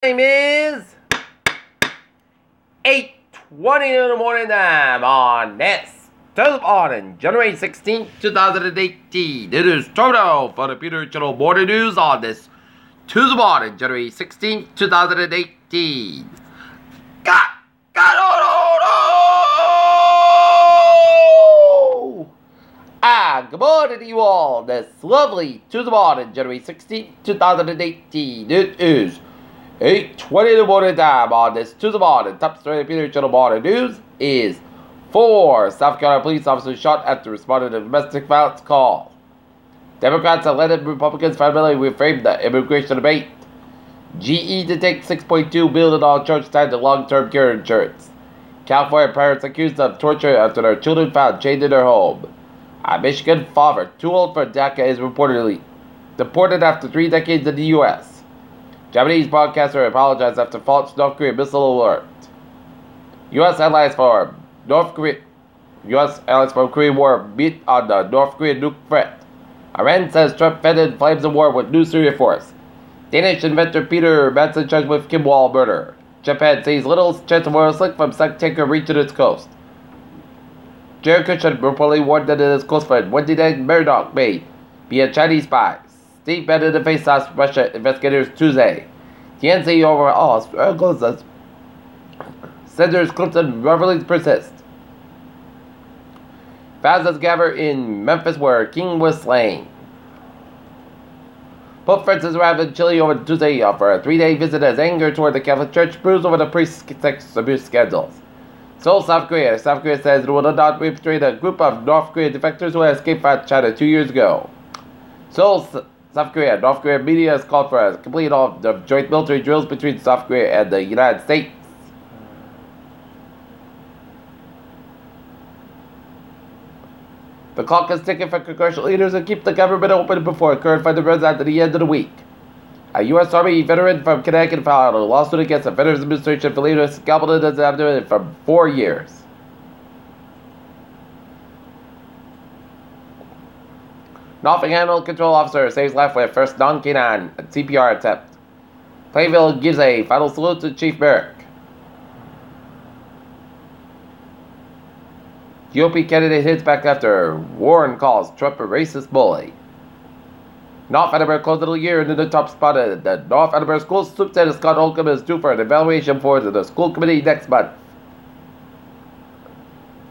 Time is 8:20 in the morning time on this Thursday morning, January 16th, 2018. It is Toto for the Peter Channel Morning News on this Tuesday morning, January 16th, 2018. Good morning to you all this lovely Tuesday morning, January 16th, 2018. It is 8:20 in the morning time on this Tuesday morning. Top story of Peter Channel Morning News is 4 South Carolina police officers shot after responding to a domestic violence call. Democrats and elected Republicans fundamentally reframed the immigration debate. GE to take $6.2 billion charge tied to long-term care insurance. California parents accused of torture after their children found chained in their home. A Michigan father, too old for DACA, is reportedly deported after 3 decades in the U.S. Japanese broadcaster apologized after false North Korean missile alert. U.S. allies from Korean War meet on the North Korean nuke threat. Iran says Trump fended flames of war with new Syria force. Danish inventor Peter Madsen charged with Kim Wall murder. Japan sees little chance of oil slick from second tanker reaching its coast. Jared Kushner reportedly warned that his close friend Wendy Deng Murdoch may be a Chinese spy. Steve Bannon to face off Russia investigators Tuesday. TNC overall struggles as Senators Clinton rivalries persist. Faz's gather in Memphis where King was slain. Pope Francis arrived in Chile over Tuesday for a 3-day visit as anger toward the Catholic Church brews over the priest's sex abuse scandals. Seoul, South Korea. South Korea says it will not repatriate a group of North Korean defectors who had escaped from China 2 years ago. Seoul, South Korea. North Korean media has called for a complete halt of joint military drills between South Korea and the United States. The clock is ticking for congressional leaders to keep the government open before a current funding runs out at the end of the week. A U.S. Army veteran from Connecticut filed a lawsuit against the Veterans Administration for leaders scalped as abdomen for 4 years. Norfolk Animal Control Officer saves life with first non-canine CPR attempt. Plainville gives a final salute to Chief Merrick. GOP candidate hits back after Warren calls Trump a racist bully. North Attleboro closed the year into the top spot at the North Attleboro School Superintendent Scott Holcomb is due for an evaluation for the school committee next month.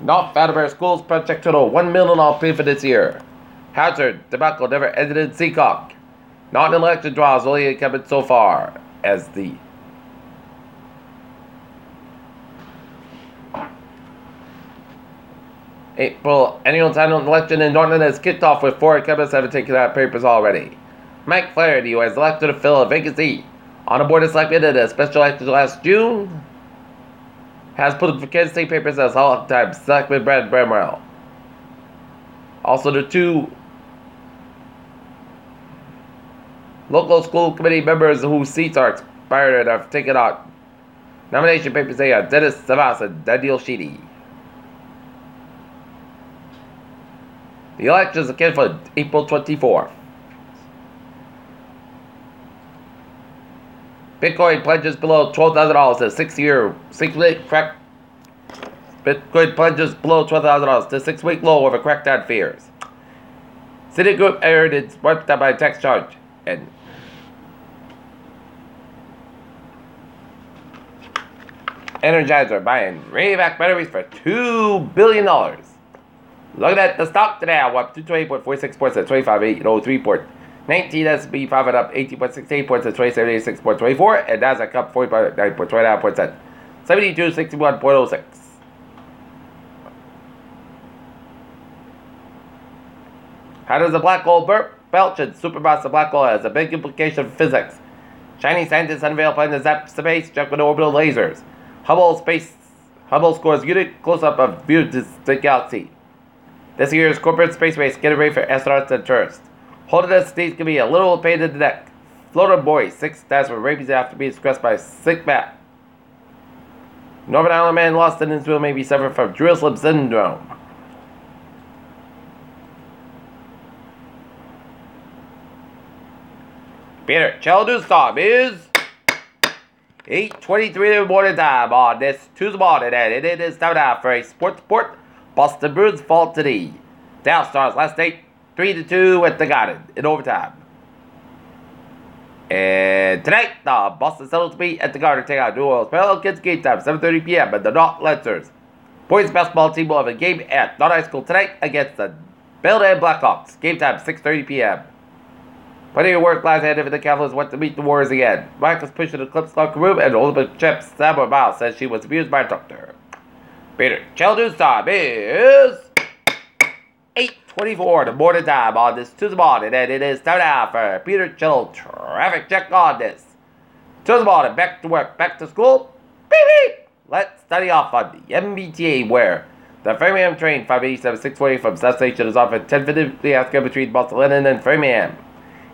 North Attleboro Schools project total $1 million paid for this year. Hazard debacle never ended in Seacock. Not an election draws only incumbent so far as the April annual general election in Norton has kicked off with 4 incumbents having taken out papers already. Mike Flaherty, who has elected to fill a vacancy on the board of selectmen in a special election last June, has put the Kansas State papers as all-time selectman Brad Bramwell. Also, the 2 local school committee members whose seats are expired and have taken out nomination papers they are Dennis Savas and Daniel Sheedy. The election is scheduled for April 24th. Bitcoin plunges below $12,000 to 6-week crack. Bitcoin plunges below $12,000 to 6-week low over crackdown fears. Citigroup erred its wiped out by tax charge and Energizer buying Rayback batteries for $2 billion. Looking at the stock today, I went up 228.46 points at 25,803.19. S&P 500 up 18.68 points at 2786.24. And Nasdaq up 49.29 points at 7261.06. How does a black hole belch and supermassive black hole has a big implication for physics? Chinese scientists unveil plan to zap space junk with orbital lasers. Hubble scores unique close-up of view to the galaxy. This year's corporate space race getting ready for astronauts and tourists. Holding us states can be a little pain in the neck. Florida boy 6 deaths for rabies after being stressed by sick bat. Northern Ireland man lost in Israel may be suffering from Jerusalem syndrome. Peter, channel news time is 8:23 in the morning time on this Tuesday morning, and it is time now for a sports report. Boston Bruins fall to the Dallas Stars last night, 3-2 at the Garden in overtime. And tonight, the Boston Celtics meet at the Garden, take out New Orleans Pelicans. Game time, 7:30 p.m. at the North Lancers. Boys basketball team will have a game at North High School tonight against the Belden Blackhawks. Game time, 6:30 p.m. Plenty of work lies ahead of the Cavaliers want to meet the Warriors again. Mike was pushing the Clips locker room, and Olympic champ Samuel Miles says she was abused by a doctor. Peter Children's time is 8:24 the morning time on this Tuesday morning, and it is time now for Peter Chill traffic check on this Tuesday morning. Back to work, back to school. Beep, beep. Let's study off on the MBTA, where the Framingham train 587-640 from South Station is off at 10:50 asking between Boston Lennon and Framingham.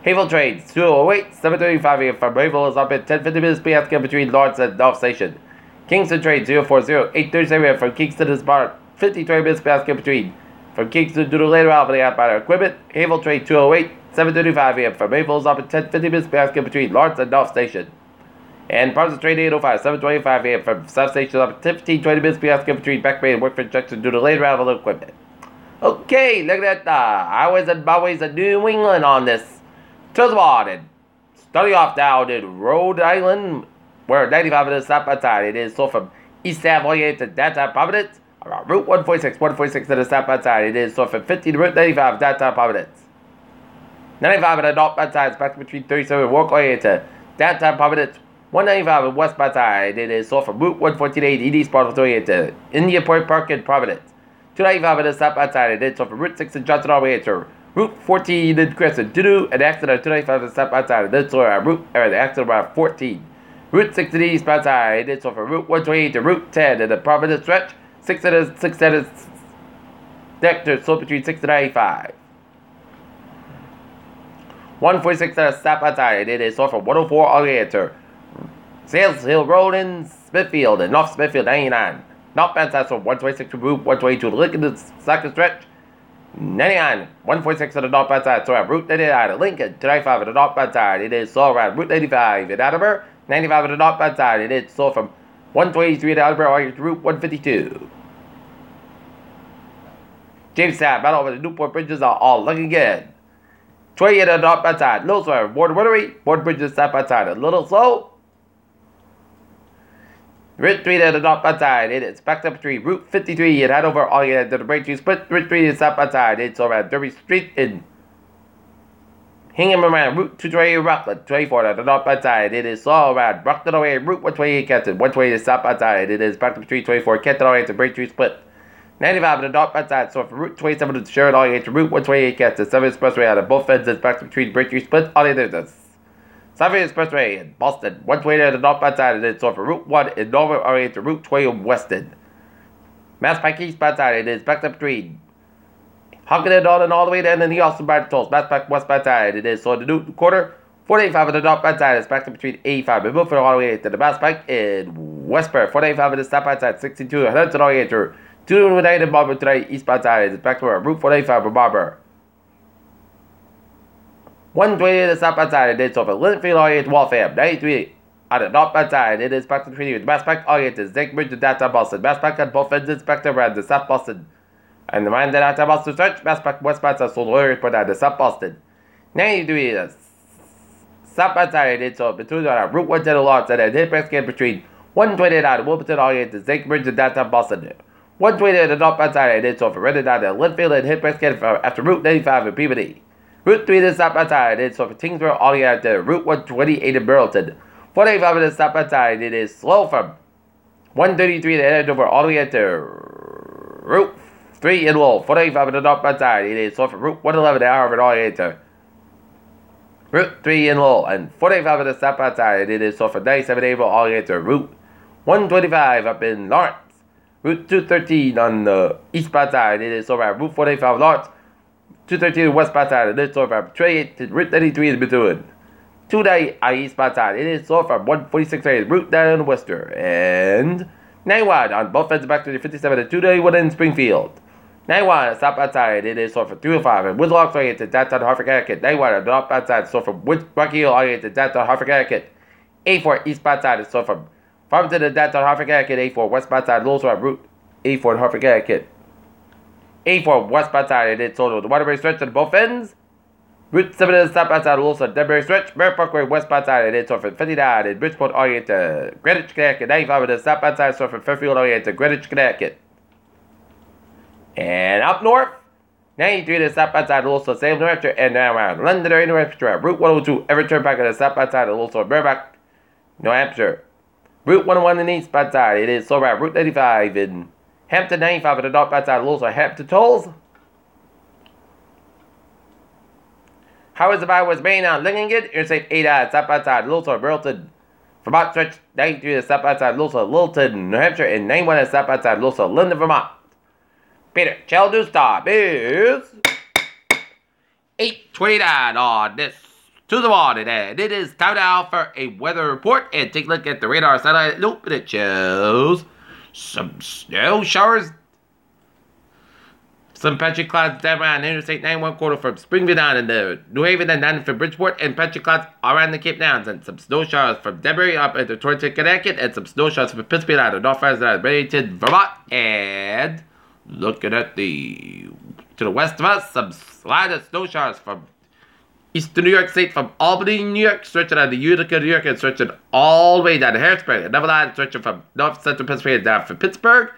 Havel train 208, 7:35 a.m. from Havel is up at 10:50 minutes asking between Lawrence and North Station. Kingston train 040, 8:37 a.m. from Kingston is about 20 minutes asking between from Kingston to the later out of the outbound equipment. Havel train 208, 7:35 a.m. from Havel is up at 10:50 minutes asking between Lawrence and North Station. And Parsons train 805, 7:25 a.m. from South Station up at 15-20 minutes asking between Back Bay and Workford Junction due to later out of the equipment. Okay, look at that. Highways and byways of New England on this Tuesday morning. Starting off down in Rhode Island, where 95 minutes stop by time. It is so from East Savoy to downtown Providence. Around Route 146 to the stop by time. It is so from 50 to Route 95 downtown Providence. 95 at the north by time. Back between 37 and Walkway to downtown Providence. 195 and west by time. It is so from Route 148 east part of the to Indian Point Park in Providence. 295 at the stop by time. It is so from Route 6 in Johnson all the way to Route 14 in Crescent. Due to an accident on 295 at the stop by time. It is so the accident around 14. Route 60 east by time. It is so from Route 128 to Route 10 in the Providence stretch. 6 sector so between 6 and 95. 146 at a stop by time. It is so from 104 all the way to Sales Hill Road in Smithfield and North Smithfield 99. Northbound side from 126 to Route 122 to Lincoln second stretch. 99, 146 on the northbound side, so at Route 99 at Lincoln, 295 on the northbound side. It is so around Route 95 in Attleboro, 95 on the northbound side. It is so from 123 at Attleboro all to Route 152. Jamestown, Battle over the Newport bridges are all looking good. 20 at the northbound side, Little Square, Border Rotary, Border bridges side by side, a little slow. Route 3 at the northbound side, it is backed up between Route 53 in Hanover all the way to the Braintree Split. Route 3 is south by side, it's around Derby Street in Hingham around Route 228 Rockland. 24 at the northbound side, it is all around Brockton away Route 128 Kenton. 120 is south by side, it is backed up between 24 Kenton all the way to Braintree Split. 95 at the northbound side, so from Route 27 to Sheridan all the way to Route 128 Kenton. 7 Expressway out of both ends is backed up between Braintree Split all the way to 7 Expressway in Boston, 120 at the northbound side, and it's off of Route 1 in Norfolk, all the way to Route 20 in Weston. Mass Pike eastbound side, it is backed up between Honkin and Dalton all the way to end, and the Austin by the tolls. Mass Pike westbound side, it is so the Newton quarter, 485 at the northbound side, it's backed up between 85 and Milford all the way to the Mass Pike in Westbury, 485 at the southbound side, 62 at Hudson all the way to 219 in Marlborough today, eastbound side, it's backed up at Route 485 in Marlborough. 120 at the southbound side, it is over Linfield all the way to Waltham. 93 at the northbound side, it is back to between the Mass Pike all the way to Zink Bridge and downtown Boston. Mass Pike on both ends is back to around the South Boston. And the man that downtown Boston stretch, Mass Pike westbound side, so lawyers put down the South Boston. 93 at the southbound side, it's over between Route 110 and Lawrence, and then hit back again between 129 and Wilmington all the way to Zink Bridge and downtown Boston. 120 at the northbound side, it's over rented down to Linfield and hit back again after Route 95 in Peabody. Route 3 to the southbound side, it's from Tingsboro all the way to Route 128 in Burlington. 485 to the southbound side, it is slow from 133 to Andover all the way to Route 3 in Lowell. 485 to the northbound side, it is slow from Route 111 to Harvard all the way to Route 3 in Lowell. And 485 to the southbound side, it is slow from 97 April all the way to Route 125 up in Lawrence. Route 213 on the eastbound side, it is over at Route 485 Lawrence. 213 westbound side, and it's over from 28 to Route 33 in Methuen. 290 on eastbound side, it is over from 146 Route 9 in Worcester. And 91 on both ends back to the 57 and 291 in Springfield. 91 southbound side, it is over from 305 and Woodlock all the way to downtown Hartford, Connecticut. 91 on the northbound side, so from Rocky Hill all the way to downtown Hartford, Connecticut. A4 eastbound side is so from Farmington to downtown Hartford, Connecticut. A4 westbound side, Lowell Road Route A4 in Hartford, Connecticut. A4 westbound side, and it's total. The Waterbury stretch on both ends. Route 7 is southbound side, Lowell Denbury stretch. Merritt Parkway westbound side, and it's from 59 in Bridgeport, Orient to Greenwich, Connecticut. 95 on the southbound side, so from Fairfield, Orient to Greenwich, Connecticut. And up north, 93 to the southbound side of Lowell, Salem, New Hampshire, and now around Londonderry, New Hampshire. Route 102, Everett Turnpike on the southbound side of Lowell, Merrimack, New Hampshire. Route 101 on the eastbound side, it is so around Route 95 in Hampton, 95 on the northbound side of Lowell, Hampton Tolls. Highways of Iowa's Main on Lillington, Interstate 8 on southbound side of Lowell, Burlington, Vermont stretch 93 to the southbound side of Lowell, Littleton, New Hampshire, and 91 on the southbound side of Lowell, Linden, Vermont. Peter, channel news stop is 8:29 on this Tuesday morning, and it is time now for a weather report. And take a look at the radar satellite. Nope, and it shows some snow showers, some patchy clouds down around Interstate 91 corridor from Springfield down into New Haven and down from Bridgeport, and patchy clouds around the Cape Downs, and some snow showers from Denbury up into Torrington, Connecticut, and some snow showers from Pittsburgh down to Northwest down to Bennington, Vermont, and looking at to the west of us, some slight of snow showers from eastern New York State, from Albany, New York, stretching out to Utica, New York, and stretching all the way down to Harrisburg. Another line stretching from north central Pennsylvania down from Pittsburgh,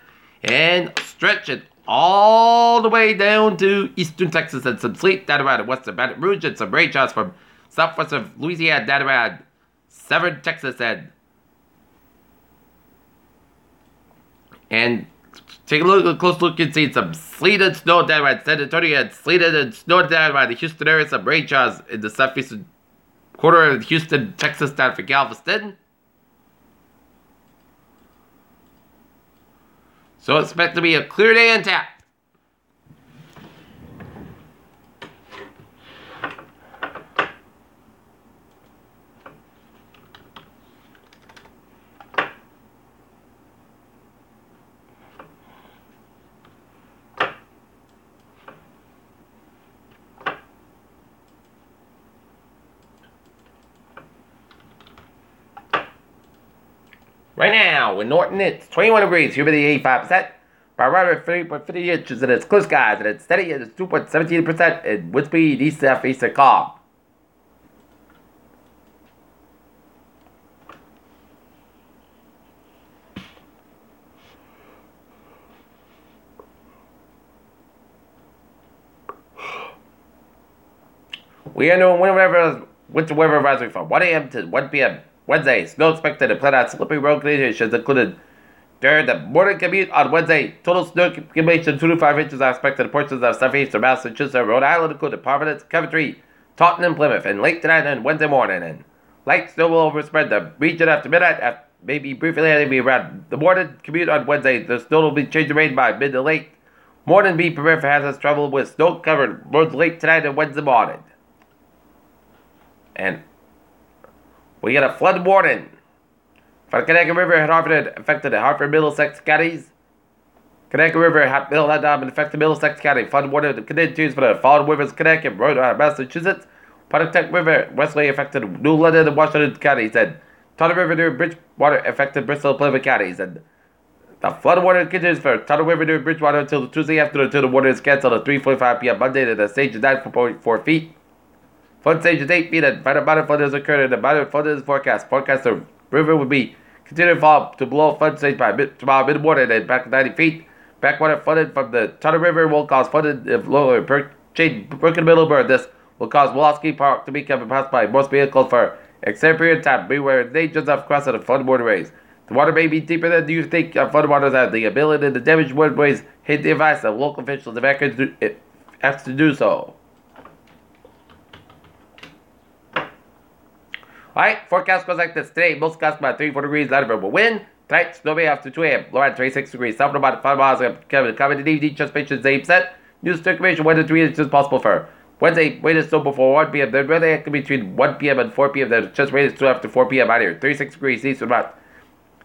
and stretching all the way down to eastern Texas, and some sleet down around western Baton Rouge, and some rain showers from southwest of Louisiana down around southern Texas, and take a close look and see some sleet and snow down around San Antonio, and sleet and snow down around the Houston area, some rain showers in the southeastern quarter of Houston, Texas, down for Galveston. So expect to be a clear day in town. Right now, in Norton, it's 21 degrees, humidity 85%, barometer 3.50 inches, and it's clear skies, and it's steady, and it's 2.17%, and wind speed east-southeast and calm. We are doing winter weather advisory from 1 a.m. to 1 p.m. Wednesday. Snow expected to plan out slippery road conditions included during the morning commute on Wednesday. Total snow accumulation 2 to 5 inches are expected in portions of southeastern Massachusetts and Rhode Island, including Providence, Coventry, Taunton, and Plymouth, and late tonight and Wednesday morning. And light snow will overspread the region after midnight, maybe briefly around the morning commute on Wednesday. The snow will be changed to rain by mid to late morning. Be prepared for hazardous travel with snow-covered roads late tonight and Wednesday morning. And we get a flood warning for the Connecticut River had Hartford affected the Hartford, Middlesex counties. Connecticut River had affected Middlesex County. Flood warning continues for the following rivers: Connecticut, Rhode Island, Massachusetts. Potomac River westerly affected New London and Washington counties, and Tunnel River near Bridgewater affected Bristol and Plymouth counties. And the flood warning continues for Tunnel River near Bridgewater until Tuesday afternoon, until the water is canceled at 3:45 p.m. Monday. To the stage is 9.4 feet. Flood stage is 8 feet, and final bottom flood has occurred, and the bottom flood is forecast. Forecast the river would be continuing to fall to below flood stage by tomorrow mid-morning and back 90 feet. Backwater flooded from the Tunnel River will cause flooded if lower broken middle. This will cause Wolofsky Park to become passed by most vehicles for extended period of time. Beware of dangers of crossing the flood waterways. The water may be deeper than you think. Flood waters have the ability to damage waterways. Hit the advice of local officials if asked to do so. Alright, forecast goes like this. Today, most skies about 34 degrees, light variable wind. Tonight, snowy after 2 a.m. Low at 26 degrees. South about 5 miles. Coming to evening, just patience 8%. News circulation 1 to 3 inches possible for Wednesday. Wind is still before 1 p.m. The weather can be between 1 p.m. and 4 p.m. The just rain is still after 4 p.m. out here. 36 degrees east about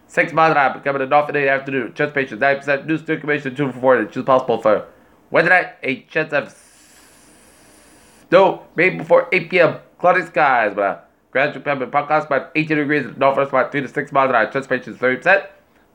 6 miles an hour. Coming to north in the afternoon. Just patience 9%. News circulation 2 to 4 inches possible for Wednesday night. A chance of snow maybe before 8 p.m. Cloudy skies, but Gradual Pepper podcast about 18 degrees, northwest about 3 to 6 miles an hour. Transpiration is 30%.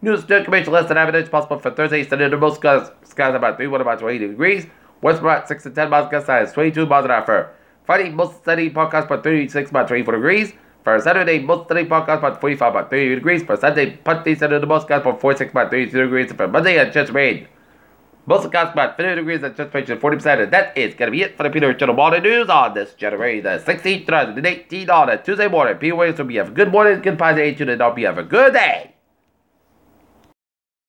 News circulation less than average. Possible for Thursday. Sunday, most skies about 3, 1 about 20 degrees. West about 6 to 10 miles. Gust size 22 miles an hour for Friday. Most steady podcast about 36 about 24 degrees. For Saturday, most steady podcast about 45 about 30 degrees. For Sunday, Monday, Sunday, the most skies about 46 about 32 degrees. And for Monday, just rain. Most of the cost about 50 degrees and transpiration 40%. And that is going to be it for the Peter Channel Morning News on this January the 16th, 2018 on a Tuesday morning. Peter Williams, hope you have a good morning, good positive attitude, and hope you have a good day.